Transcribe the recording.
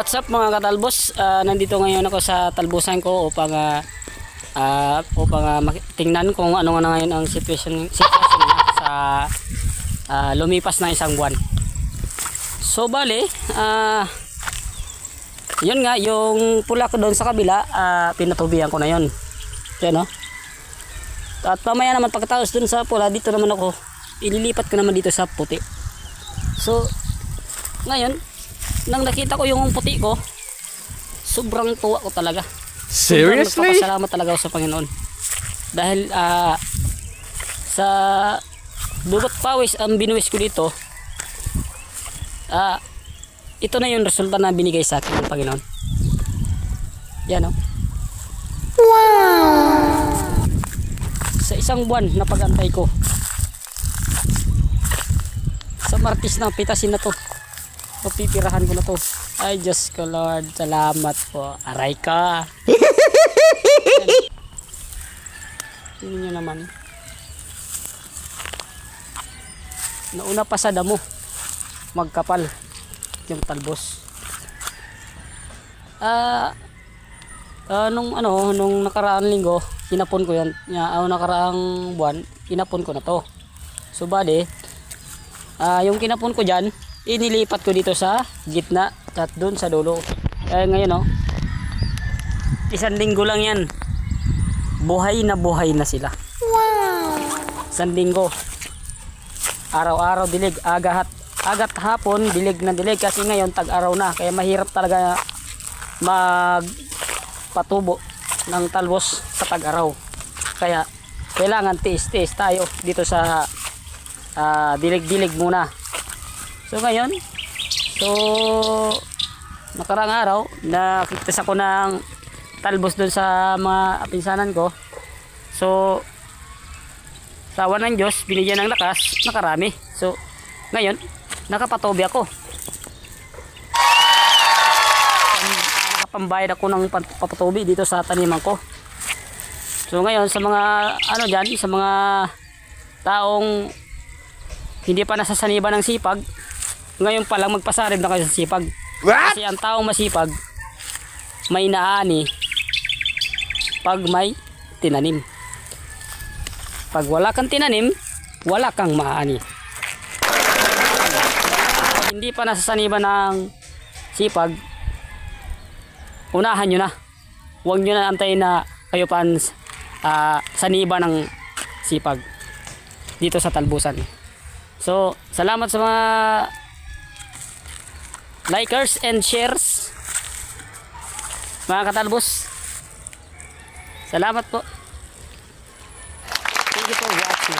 What's up mga katalbos? Nandito ngayon ako sa talbusan ko upang tingnan kung ano na ngayon ang sitwasyon niya sa lumipas na isang buwan. So bale, yun nga, yung pula ko doon sa kabila, pinatubihan ko na yun. Yan, no? At mamaya naman pagkatapos doon sa pula, dito naman ako, ililipat ko naman dito sa puti. So ngayon, nang nakita ko yung puti ko, sobrang tuwa ko talaga. Seriously? Nagpapasalamat talaga ako sa Panginoon. Dahil sa dugot pawis ang binuwis ko dito, ito na yung resulta na binigay sa akin ng Panginoon. Yan, no? Wow! Sa isang buwan na pag-antay ko, sa Martes na pitasin na to, papipirahan ko na to. Ay Diyos ko Lord, salamat po. Aray ka. Tingnan nyo naman, nauna pa sa damo magkapal yung talbos. Nung nakaraang linggo kinapon ko yan, nakaraang buwan kinapon ko na to. So bali, yung kinapon ko dyan, inilipat ko dito sa gitna at doon sa dulo. Ngayon, isang linggo lang yan, buhay na sila. Wow! Isang linggo, araw-araw dilig, agat hapon, dilig na dilig, kasi ngayon tag-araw na, kaya mahirap talaga magpatubo ng talbos sa tag-araw. Kaya kailangan tiis-tiis tayo dito sa dilig-dilig muna. So ngayon, nakarang araw nakikita ako ng talbos doon sa mga pinsanan ko. So sa awa ng Diyos, binigyan ng lakas, nakarami. So ngayon, nakapatobi ako. Nakapambayad ako ng papatobi dito sa taniman ko. So ngayon, sa mga dyan, sa mga taong hindi pa nasasaniban ng sipag, ngayon pa lang magpasarib na kayo sa sipag. What? Kasi ang taong masipag, may naani pag may tinanim. Pag wala kang tinanim, wala kang maani. Hindi pa nasasaniban ng sipag, unahan nyo na. Huwag nyo na antayin na kayo pa saniban ng sipag dito sa talbusan. So, salamat sa mga likers and shares, mga katalbos. Salamat po. Thank you for watching.